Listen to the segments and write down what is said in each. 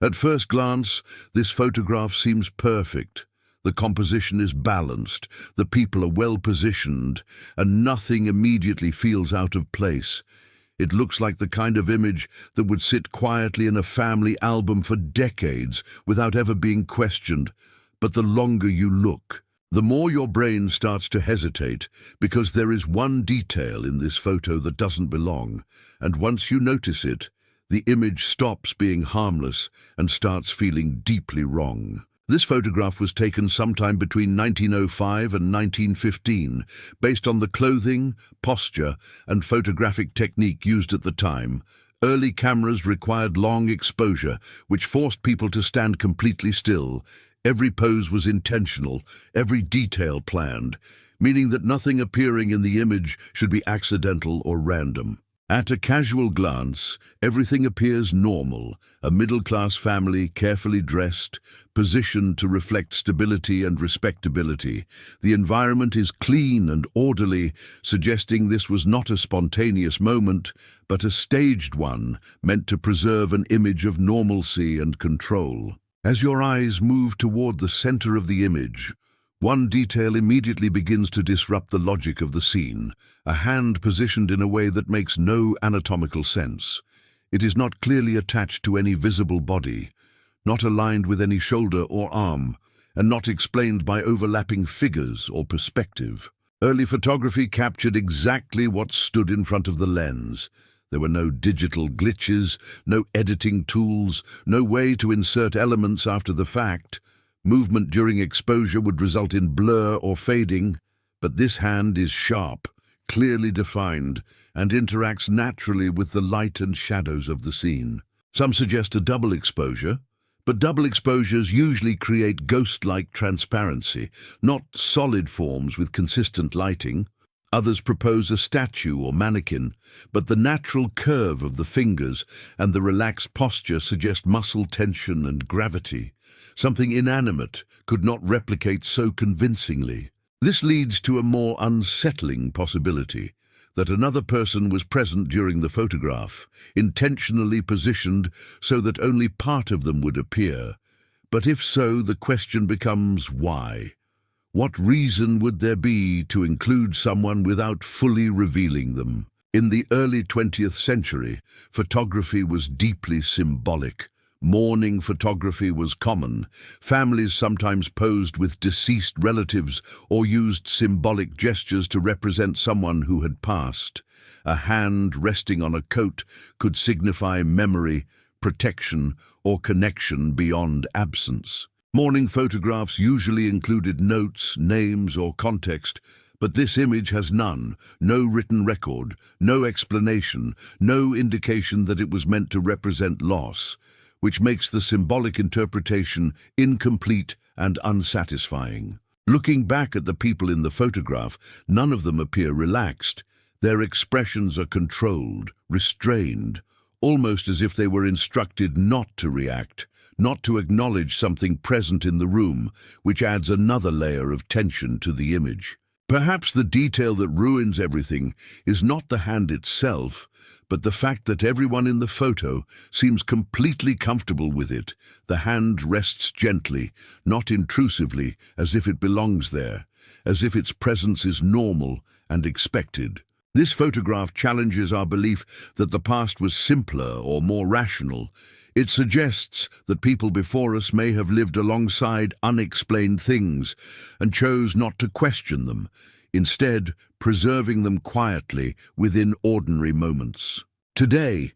At first glance, this photograph seems perfect. The composition is balanced, the people are well positioned, and nothing immediately feels out of place. It looks like the kind of image that would sit quietly in a family album for decades without ever being questioned. But the longer you look, the more your brain starts to hesitate, because there is one detail in this photo that doesn't belong, and once you notice it, the image stops being harmless and starts feeling deeply wrong. This photograph was taken sometime between 1905 and 1915, based on the clothing, posture, and photographic technique used at the time. Early cameras required long exposure, which forced people to stand completely still. Every pose was intentional, every detail planned, meaning that nothing appearing in the image should be accidental or random. At a casual glance, everything appears normal, a middle-class family carefully dressed, positioned to reflect stability and respectability. The environment is clean and orderly, suggesting this was not a spontaneous moment, but a staged one, meant to preserve an image of normalcy and control. As your eyes move toward the center of the image, one detail immediately begins to disrupt the logic of the scene, a hand positioned in a way that makes no anatomical sense. It is not clearly attached to any visible body, not aligned with any shoulder or arm, and not explained by overlapping figures or perspective. Early photography captured exactly what stood in front of the lens. There were no digital glitches, no editing tools, no way to insert elements after the fact. Movement during exposure would result in blur or fading, but this hand is sharp, clearly defined, and interacts naturally with the light and shadows of the scene. Some suggest a double exposure, but double exposures usually create ghost-like transparency, not solid forms with consistent lighting. Others propose a statue or mannequin, but the natural curve of the fingers and the relaxed posture suggest muscle tension and gravity. Something inanimate could not replicate so convincingly. This leads to a more unsettling possibility, that another person was present during the photograph, intentionally positioned so that only part of them would appear. But if so, the question becomes why? What reason would there be to include someone without fully revealing them? In the early 20th century, photography was deeply symbolic. Mourning photography was common. Families sometimes posed with deceased relatives or used symbolic gestures to represent someone who had passed. A hand resting on a coat could signify memory, protection, or connection beyond absence. Mourning photographs usually included notes, names, or context, but this image has none, no written record, no explanation, no indication that it was meant to represent loss, which makes the symbolic interpretation incomplete and unsatisfying. Looking back at the people in the photograph, none of them appear relaxed. Their expressions are controlled, restrained, almost as if they were instructed not to react, not to acknowledge something present in the room, which adds another layer of tension to the image. Perhaps the detail that ruins everything is not the hand itself, but the fact that everyone in the photo seems completely comfortable with it. The hand rests gently, not intrusively, as if it belongs there, as if its presence is normal and expected. This photograph challenges our belief that the past was simpler or more rational. It suggests that people before us may have lived alongside unexplained things and chose not to question them, instead preserving them quietly within ordinary moments. Today,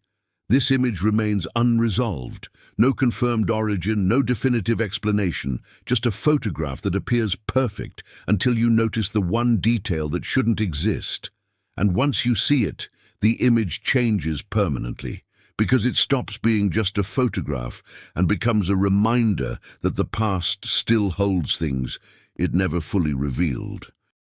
this image remains unresolved. No confirmed origin, no definitive explanation, just a photograph that appears perfect until you notice the one detail that shouldn't exist. And once you see it, the image changes permanently, because it stops being just a photograph and becomes a reminder that the past still holds things it never fully revealed.